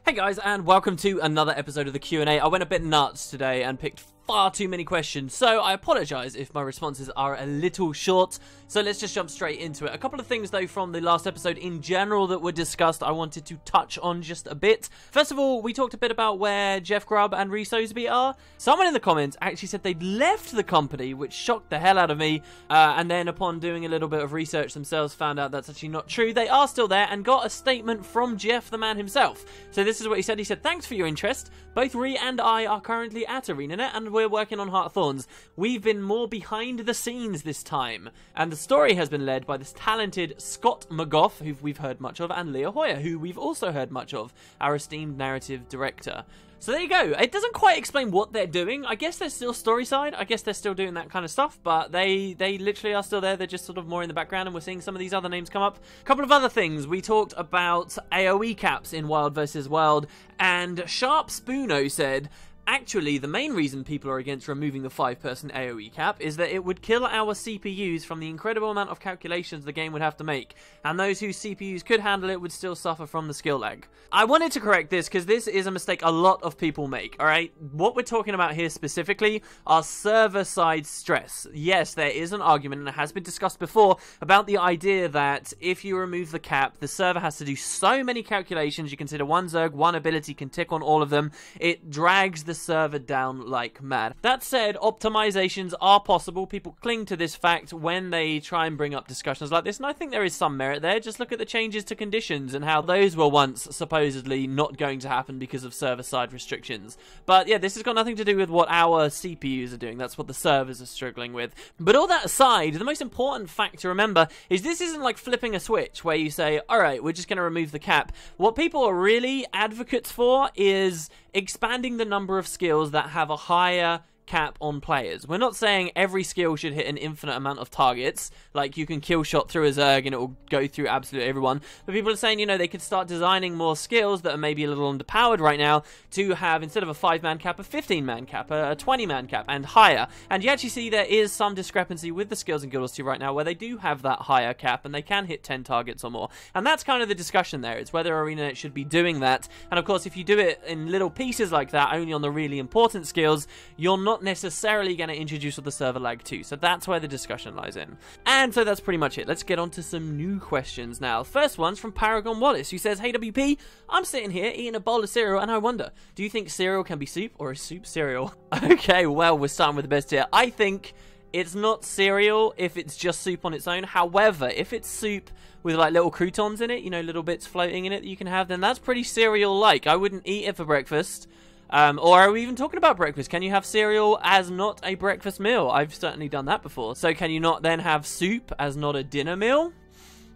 Hey guys, and welcome to another episode of the Q&A. I went a bit nuts today and picked far too many questions, so I apologise if my responses are a little short, so let's just jump straight into it. A couple of things though from the last episode in general that were discussed I wanted to touch on just a bit. First of all, we talked a bit about where Jeff Grubb and Rhys Osby are. Someone in the comments actually said they'd left the company, which shocked the hell out of me, and then upon doing a little bit of research themselves found out that's actually not true. They are still there and got a statement from Jeff the man himself. So this is what he said. He said, "Thanks for your interest. Both Rhi and I are currently at ArenaNet and we're working on Heart of Thorns. We've been more behind the scenes this time. And the story has been led by this talented Scott McGough, who we've heard much of, and Leah Hoyer, who we've also heard much of, our esteemed narrative director." So there you go. It doesn't quite explain what they're doing. I guess they're still story side. I guess they're still doing that kind of stuff, but they literally are still there. They're just sort of more in the background, and we're seeing some of these other names come up. A couple of other things. We talked about AoE caps in Wild vs. Wild, and Sharp Spoono said, "Actually, the main reason people are against removing the 5-person AoE cap is that it would kill our CPUs from the incredible amount of calculations the game would have to make, and those whose CPUs could handle it would still suffer from the skill lag." I wanted to correct this because this is a mistake a lot of people make, alright? What we're talking about here specifically are server-side stress. Yes, there is an argument, and it has been discussed before, about the idea that if you remove the cap, the server has to do so many calculations. You consider one Zerg, one ability can tick on all of them. It drags the server down like mad. That said, optimizations are possible. People cling to this fact when they try and bring up discussions like this, and I think there is some merit there. Just look at the changes to conditions and how those were once supposedly not going to happen because of server-side restrictions. But yeah, this has got nothing to do with what our CPUs are doing. That's what the servers are struggling with. But all that aside, the most important fact to remember is this isn't like flipping a switch where you say, alright, we're just going to remove the cap. What people are really advocates for is expanding the number of skills that have a higher cap on players. We're not saying every skill should hit an infinite amount of targets, like you can kill shot through a Zerg and it will go through absolutely everyone, but people are saying, you know, they could start designing more skills that are maybe a little underpowered right now to have, instead of a 5-man cap, a 15-man cap, a 20-man cap, and higher. And you actually see there is some discrepancy with the skills in Guild 2 right now where they do have that higher cap and they can hit 10 targets or more. And that's kind of the discussion there. It's whether ArenaNet should be doing that. And of course, if you do it in little pieces like that, only on the really important skills, you're not necessarily going to introduce the server lag too. So that's where the discussion lies in. And so that's pretty much it. Let's get on to some new questions now. First one's from Paragon Wallace, who says, "Hey WP, I'm sitting here eating a bowl of cereal and I wonder, do you think cereal can be soup or is soup cereal?" Okay, well, we're starting with the best here. I think it's not cereal if it's just soup on its own. However, if it's soup with like little croutons in it, you know, little bits floating in it that you can have, then that's pretty cereal-like. I wouldn't eat it for breakfast. Or are we even talking about breakfast? Can you have cereal as not a breakfast meal? I've certainly done that before. So can you not then have soup as not a dinner meal?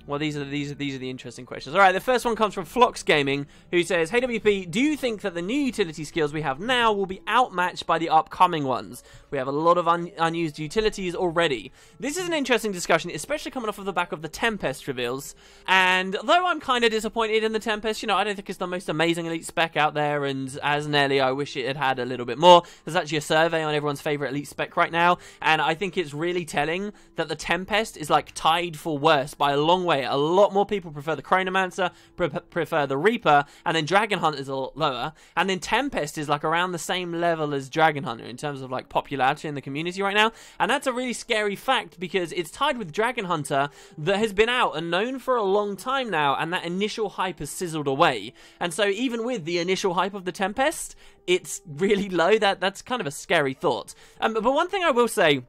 Well, these are the interesting questions. All right, the first one comes from Flox Gaming, who says, "Hey WP, do you think that the new utility skills we have now will be outmatched by the upcoming ones? We have a lot of unused utilities already." This is an interesting discussion, especially coming off of the back of the Tempest reveals. And though I'm kind of disappointed in the Tempest, you know, I don't think it's the most amazing elite spec out there. And as Nelly, I wish it had a little bit more. There's actually a survey on everyone's favorite elite spec right now, and I think it's really telling that the Tempest is like tied for worse by a long way. A lot more people prefer the Chronomancer, prefer the Reaper, and then Dragon Hunter is a lot lower. And then Tempest is like around the same level as Dragon Hunter in terms of like popularity in the community right now. And that's a really scary fact because it's tied with Dragon Hunter that has been out and known for a long time now, and that initial hype has sizzled away. And so even with the initial hype of the Tempest, it's really low. That's kind of a scary thought. But one thing I will say,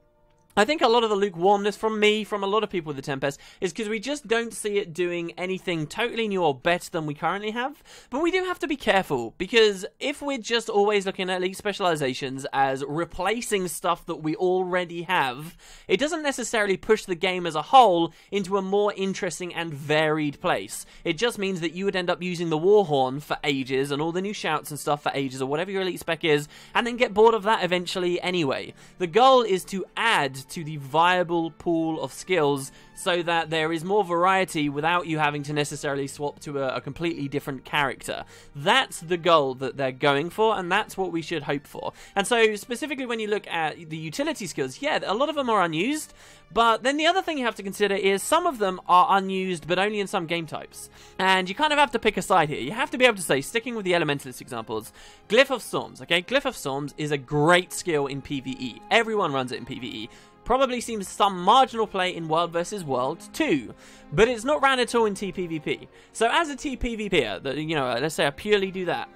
I think a lot of the lukewarmness from me, from a lot of people with the Tempest, is because we just don't see it doing anything totally new or better than we currently have. But we do have to be careful, because if we're just always looking at Elite Specializations as replacing stuff that we already have, it doesn't necessarily push the game as a whole into a more interesting and varied place. It just means that you would end up using the Warhorn for ages, and all the new shouts and stuff for ages, or whatever your Elite spec is, and then get bored of that eventually anyway. The goal is to add to the viable pool of skills so that there is more variety without you having to necessarily swap to a completely different character. That's the goal that they're going for, and that's what we should hope for. And so specifically when you look at the utility skills, yeah, a lot of them are unused, but then the other thing you have to consider is some of them are unused, but only in some game types. And you kind of have to pick a side here. You have to be able to say, sticking with the Elementalist examples, Glyph of Storms, okay? Glyph of Storms is a great skill in PvE. Everyone runs it in PvE. Probably seems some marginal play in World vs. World too, but it's not ran at all in TPVP. So as a TPVPer, you know, let's say I purely do that,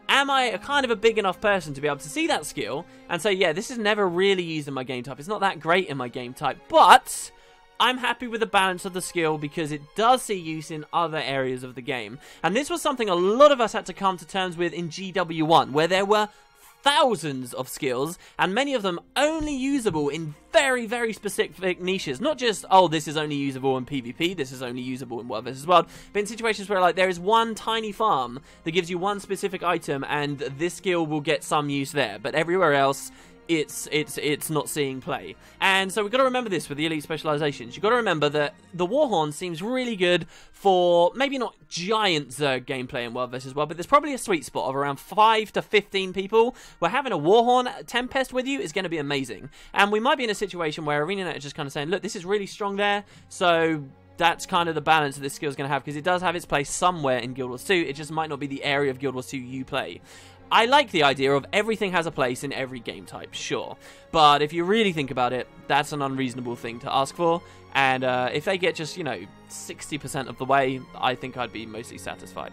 am I a kind of a big enough person to be able to see that skill and say, yeah, this is never really used in my game type. It's not that great in my game type, but I'm happy with the balance of the skill because it does see use in other areas of the game. And this was something a lot of us had to come to terms with in GW1, where there were thousands of skills, and many of them only usable in very, very specific niches. Not just, oh, this is only usable in PvP, this is only usable in World vs. World, but in situations where, like, there is one tiny farm that gives you one specific item, and this skill will get some use there, but everywhere else, it's not seeing play. And so we've got to remember this with the elite specializations. You've got to remember that the Warhorn seems really good for maybe not giant Zerg gameplay in World vs. World, but there's probably a sweet spot of around 5 to 15 people where having a Warhorn Tempest with you is going to be amazing. And we might be in a situation where ArenaNet is just kind of saying, look, this is really strong there, so that's kind of the balance that this skill is going to have, because it does have its place somewhere in Guild Wars 2, it just might not be the area of Guild Wars 2 you play. I like the idea of everything has a place in every game type, sure. But if you really think about it, that's an unreasonable thing to ask for. And if they get just, 60% of the way, I think I'd be mostly satisfied.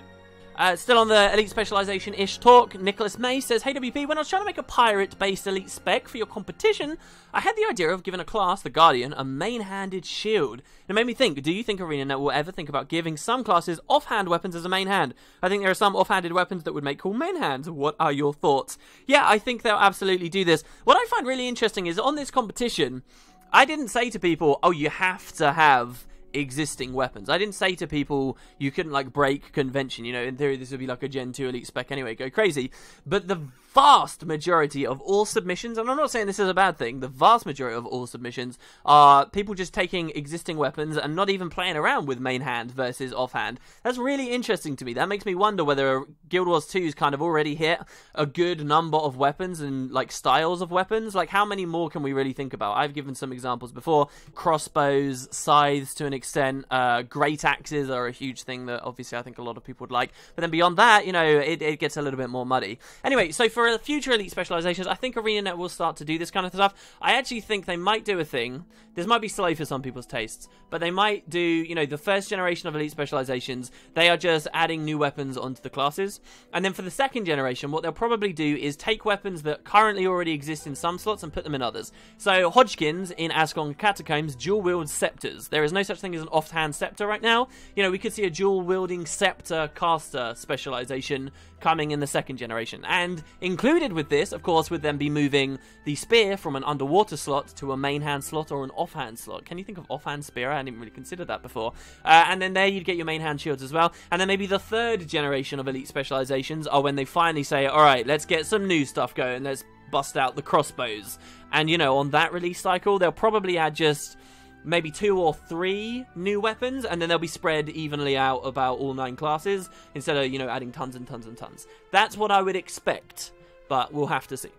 Still on the Elite Specialization-ish talk, Nicholas May says, hey WP, when I was trying to make a pirate-based Elite spec for your competition, I had the idea of giving a class, the Guardian, a main-handed shield. It made me think, do you think ArenaNet will ever think about giving some classes off-hand weapons as a main hand? I think there are some off-handed weapons that would make cool main hands. What are your thoughts? Yeah, I think they'll absolutely do this. What I find really interesting is on this competition, I didn't say to people, oh, you have to have existing weapons. I didn't say to people you couldn't like break convention, in theory this would be like a Gen 2 Elite spec anyway, go crazy, but the vast majority of all submissions, and I'm not saying this is a bad thing, the vast majority of all submissions are people just taking existing weapons and not even playing around with main hand versus offhand. That's really interesting to me. That makes me wonder whether Guild Wars 2's kind of already hit a good number of weapons and like styles of weapons. Like how many more can we really think about? I've given some examples before. Crossbows, scythes to an extent, great axes are a huge thing that obviously I think a lot of people would like, but then beyond that, it gets a little bit more muddy. Anyway, so for future Elite Specializations, I think ArenaNet will start to do this kind of stuff. I actually think they might do a thing. This might be slow for some people's tastes, but they might do, the first generation of Elite Specializations, they are just adding new weapons onto the classes. And then for the second generation, what they'll probably do is take weapons that currently already exist in some slots and put them in others. So Hodgkins in Ascon Catacombs dual-wield scepters. There is no such thing as an offhand scepter right now. We could see a dual-wielding scepter caster specialization coming in the second generation. And included with this, of course, would then be moving the spear from an underwater slot to a main hand slot or an offhand slot. Can you think of offhand spear? I hadn't even really considered that before. And then there you'd get your main hand shields as well. And then maybe the third generation of Elite Specializations are when they finally say, alright, let's get some new stuff going. Let's bust out the crossbows. And, on that release cycle, they'll probably add just maybe 2 or 3 new weapons, and then they'll be spread evenly out about all 9 classes, instead of, adding tons and tons and tons. That's what I would expect, but we'll have to see.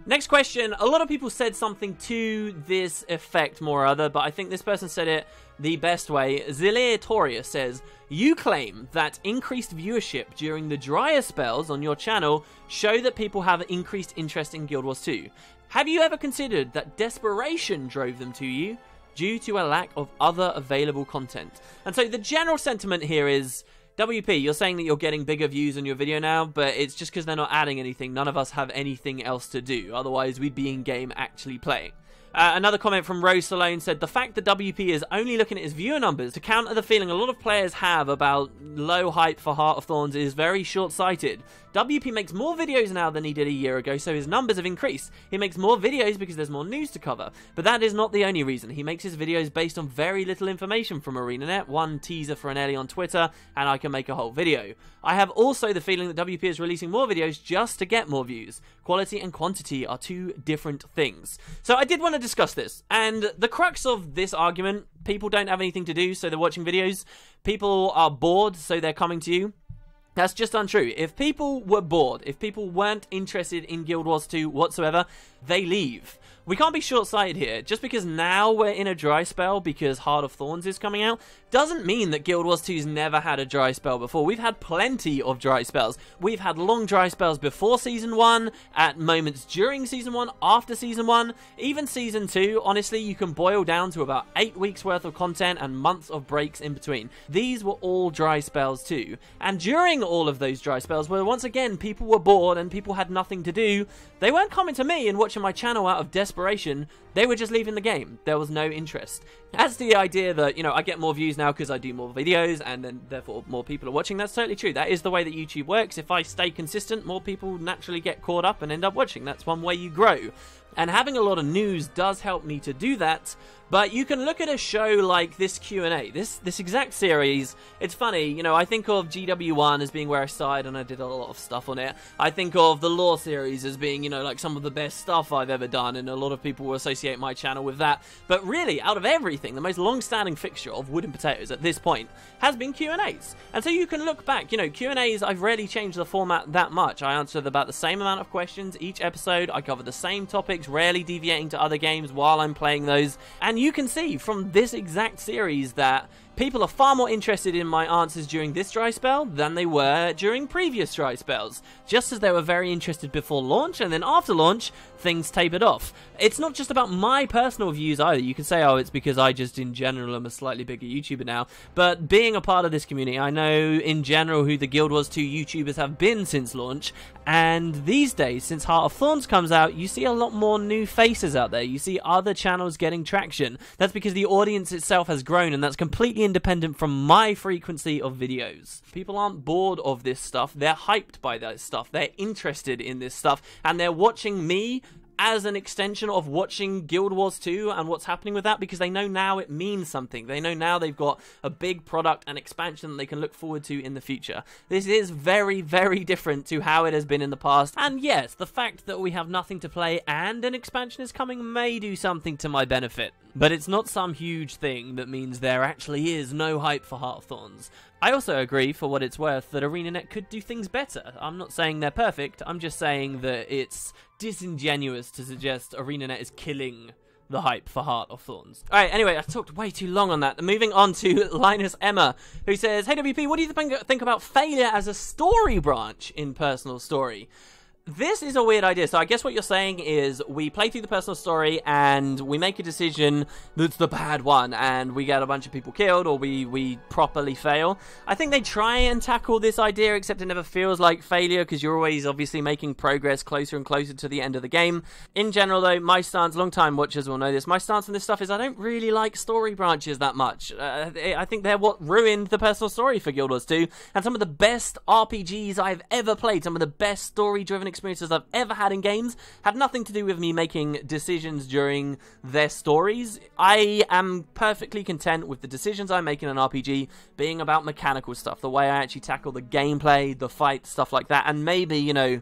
Next question, a lot of people said something to this effect more or other, but I think this person said it the best way. Zileatoria says, you claim that increased viewership during the drier spells on your channel show that people have increased interest in Guild Wars 2. Have you ever considered that desperation drove them to you due to a lack of other available content? And so the general sentiment here is, WP, you're saying that you're getting bigger views on your video now, but it's just because they're not adding anything. None of us have anything else to do. Otherwise, we'd be in-game actually playing. Another comment from Rose Salone said, the fact that WP is only looking at his viewer numbers to counter the feeling a lot of players have about low hype for Heart of Thorns is very short-sighted. WP makes more videos now than he did a year ago, so his numbers have increased. He makes more videos because there's more news to cover. But that is not the only reason. He makes his videos based on very little information from ArenaNet, one teaser for an Ellie on Twitter, and I can make a whole video. I have also the feeling that WP is releasing more videos just to get more views. Quality and quantity are two different things. So I did want to discuss this. And the crux of this argument, people don't have anything to do, so they're watching videos. People are bored, so they're coming to you. That's just untrue. If people were bored, if people weren't interested in Guild Wars 2 whatsoever, they leave. We can't be short-sighted here. Just because now we're in a dry spell because Heart of Thorns is coming out, doesn't mean that Guild Wars 2's never had a dry spell before. We've had plenty of dry spells. We've had long dry spells before Season 1, at moments during Season 1, after Season 1, even Season 2. Honestly, you can boil down to about 8 weeks worth of content and months of breaks in between. These were all dry spells too. And during all of those dry spells, where once again people were bored and people had nothing to do, they weren't coming to me and watching my channel out of desperation. They were just leaving the game. There was no interest. As to the idea that, you know, I get more views now because I do more videos and then therefore more people are watching, that's totally true. That is the way that YouTube works. If I stay consistent, more people naturally get caught up and end up watching. That's one way you grow. And having a lot of news does help me to do that. But you can look at a show like this Q&A, this exact series. It's funny, you know, I think of GW1 as being where I started and I did a lot of stuff on it. I think of the Lore series as being, you know, like some of the best stuff I've ever done, and a lot of people will associate my channel with that. But really, out of everything, the most long-standing fixture of Wood and Potatoes at this point has been Q&As. And so you can look back, you know, Q&As, I've rarely changed the format that much. I answered about the same amount of questions each episode. I cover the same topics, rarely deviating to other games while I'm playing those. And you can see from this exact series that people are far more interested in my answers during this dry spell than they were during previous dry spells. Just as they were very interested before launch, and then after launch, things tapered off. It's not just about my personal views either. You can say, oh, it's because I just in general am a slightly bigger YouTuber now. But being a part of this community, I know in general who the Guild Wars 2 YouTubers have been since launch. And these days, since Heart of Thorns comes out, you see a lot more new faces out there. You see other channels getting traction. That's because the audience itself has grown, and that's completely independent from my frequency of videos. People aren't bored of this stuff. They're hyped by that stuff. They're interested in this stuff, and they're watching me as an extension of watching Guild Wars 2 and what's happening with that, because they know now it means something. They know now they've got a big product and expansion that they can look forward to in the future. This is very, very different to how it has been in the past. And yes, the fact that we have nothing to play and an expansion is coming may do something to my benefit. But it's not some huge thing that means there actually is no hype for Heart of Thorns. I also agree, for what it's worth, that ArenaNet could do things better. I'm not saying they're perfect, I'm just saying that it's disingenuous to suggest ArenaNet is killing the hype for Heart of Thorns. Alright, anyway, I talked way too long on that. Moving on to Linus Emma, who says, hey WP, what do you think about failure as a story branch in Personal Story? This is a weird idea. So I guess what you're saying is we play through the personal story and we make a decision that's the bad one and we get a bunch of people killed, or we properly fail. I think they try and tackle this idea, except it never feels like failure because you're always obviously making progress closer and closer to the end of the game. In general though, my stance, long-time watchers will know this, my stance on this stuff is I don't really like story branches that much. I think they're what ruined the personal story for Guild Wars 2, and some of the best RPGs I've ever played, some of the best story-driven experiences I've ever had in games have nothing to do with me making decisions during their stories. I am perfectly content with the decisions I make in an RPG being about mechanical stuff, the way I actually tackle the gameplay, the fight, stuff like that, and maybe, you know,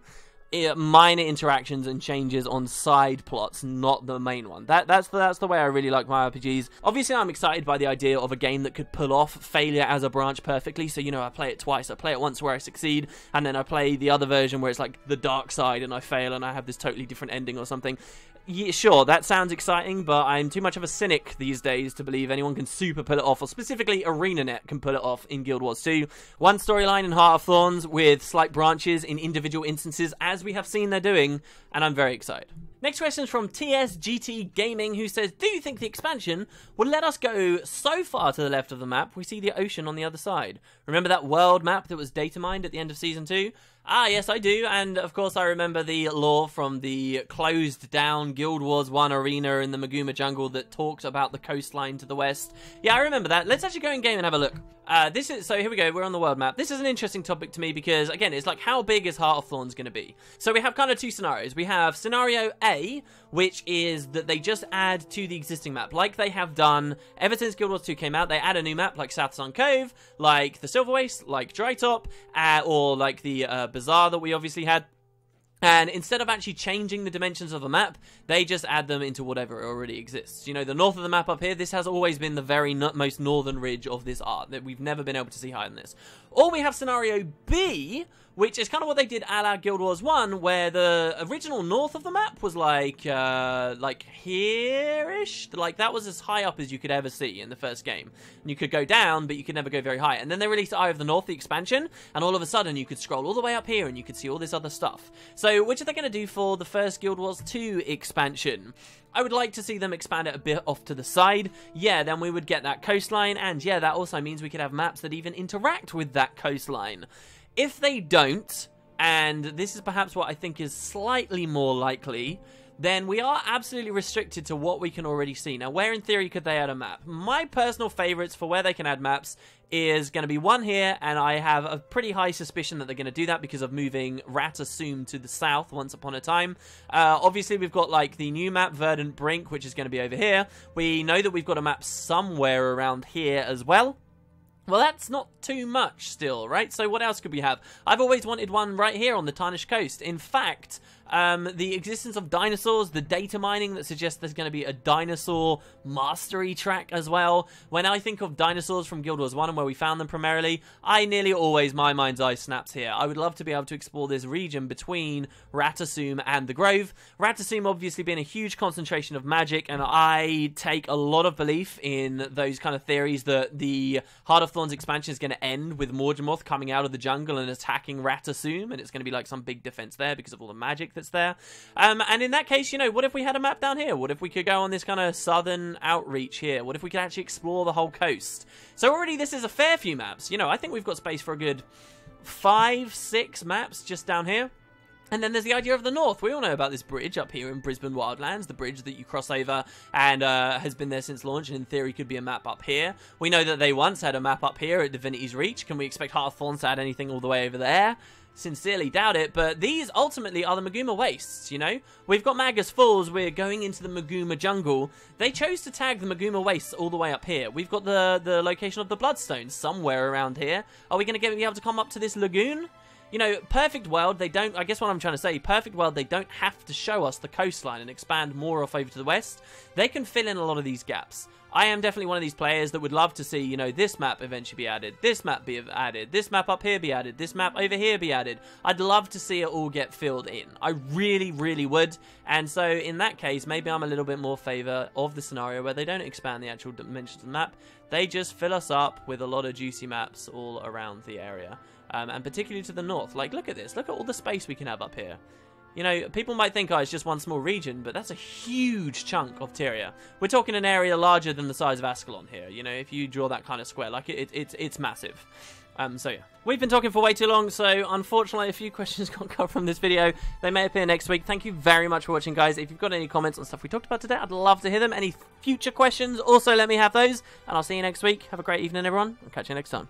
minor interactions and changes on side plots, not the main one. That's the way I really like my RPGs. Obviously, I'm excited by the idea of a game that could pull off failure as a branch perfectly. So, you know, I play it twice. I play it once where I succeed, and then I play the other version where it's like the dark side and I fail and I have this totally different ending or something. Yeah, sure, that sounds exciting, but I'm too much of a cynic these days to believe anyone can super pull it off, or specifically ArenaNet can pull it off in Guild Wars 2. One storyline in Heart of Thorns with slight branches in individual instances, as we have seen they're doing, and I'm very excited. Next question is from TSGT Gaming, who says, do you think the expansion would let us go so far to the left of the map we see the ocean on the other side? Remember that world map that was data mined at the end of Season 2? Ah, yes, I do, and of course I remember the lore from the closed-down Guild Wars 1 arena in the Maguma jungle that talked about the coastline to the west. Yeah, I remember that. Let's actually go in-game and have a look. So here we go, we're on the world map. This is an interesting topic to me because, again, it's like, how big is Heart of Thorns going to be? So we have kind of two scenarios. We have scenario A, which is that they just add to the existing map, like they have done ever since Guild Wars 2 came out. They add a new map, like South Sun Cove, like the Silver Waste, like Dry Top, or like the Bazaar that we obviously had. And instead of actually changing the dimensions of the map, they just add them into whatever already exists. You know, the north of the map up here, this has always been the very most northern ridge of this art. That we've never been able to see higher than this. Or we have scenario B, which is kind of what they did a la Guild Wars 1, where the original north of the map was like here-ish. Like, that was as high up as you could ever see in the first game. And you could go down, but you could never go very high. And then they released Eye of the North, the expansion, and all of a sudden you could scroll all the way up here and you could see all this other stuff. So, which are they going to do for the first Guild Wars 2 expansion? I would like to see them expand it a bit off to the side. Yeah, then we would get that coastline, and yeah, that also means we could have maps that even interact with that coastline. If they don't, and this is perhaps what I think is slightly more likely, then we are absolutely restricted to what we can already see. Now, where in theory could they add a map? My personal favorites for where they can add maps is going to be one here, and I have a pretty high suspicion that they're going to do that because of moving Ratasum to the south once upon a time. Obviously, we've got like the new map, Verdant Brink, which is going to be over here. We know that we've got a map somewhere around here as well. Well, that's not too much still, right? So what else could we have? I've always wanted one right here on the Tarnished Coast. In fact, the existence of dinosaurs, the data mining that suggests there's going to be a dinosaur mastery track as well. When I think of dinosaurs from Guild Wars 1 and where we found them primarily, I nearly always, my mind's eye snaps here. I would love to be able to explore this region between Ratasum and the Grove. Ratasum obviously being a huge concentration of magic, and I take a lot of belief in those kind of theories that the Heart of Thorns expansion is going to end with Morgemoth coming out of the jungle and attacking Ratasum, and it's going to be like some big defense there because of all the magic that's there. And in that case, you know, what if we had a map down here? What if we could go on this kind of southern outreach here? What if we could actually explore the whole coast? So already this is a fair few maps. You know, I think we've got space for a good 5-6 maps just down here. And then there's the idea of the north. We all know about this bridge up here in Brisbane Wildlands, the bridge that you cross over and has been there since launch, and in theory could be a map up here. We know that they once had a map up here at Divinity's Reach. Can we expect Heart of Thorns to add anything all the way over there? Sincerely doubt it, but these ultimately are the Maguma Wastes, you know? We've got Magus Falls, we're going into the Maguma Jungle. They chose to tag the Maguma Wastes all the way up here. We've got the location of the Bloodstones somewhere around here. Are we going to be able to come up to this lagoon? You know, perfect world, they don't, I guess what I'm trying to say, perfect world, they don't have to show us the coastline and expand more off over to the west. They can fill in a lot of these gaps. I am definitely one of these players that would love to see, you know, this map eventually be added, this map be added, this map up here be added, this map over here be added. I'd love to see it all get filled in. I really, really would. And so in that case, maybe I'm a little bit more favor of the scenario where they don't expand the actual dimensions of the map. They just fill us up with a lot of juicy maps all around the area. And particularly to the north. Like, look at this. Look at all the space we can have up here. You know, people might think, oh, it's just one small region, but that's a huge chunk of Tyria. We're talking an area larger than the size of Ascalon here. You know, if you draw that kind of square, like, it's massive. So, yeah. We've been talking for way too long, so unfortunately a few questions got cut from this video. They may appear next week. Thank you very much for watching, guys. If you've got any comments on stuff we talked about today, I'd love to hear them. Any future questions, also let me have those. And I'll see you next week. Have a great evening, everyone. I'll catch you next time.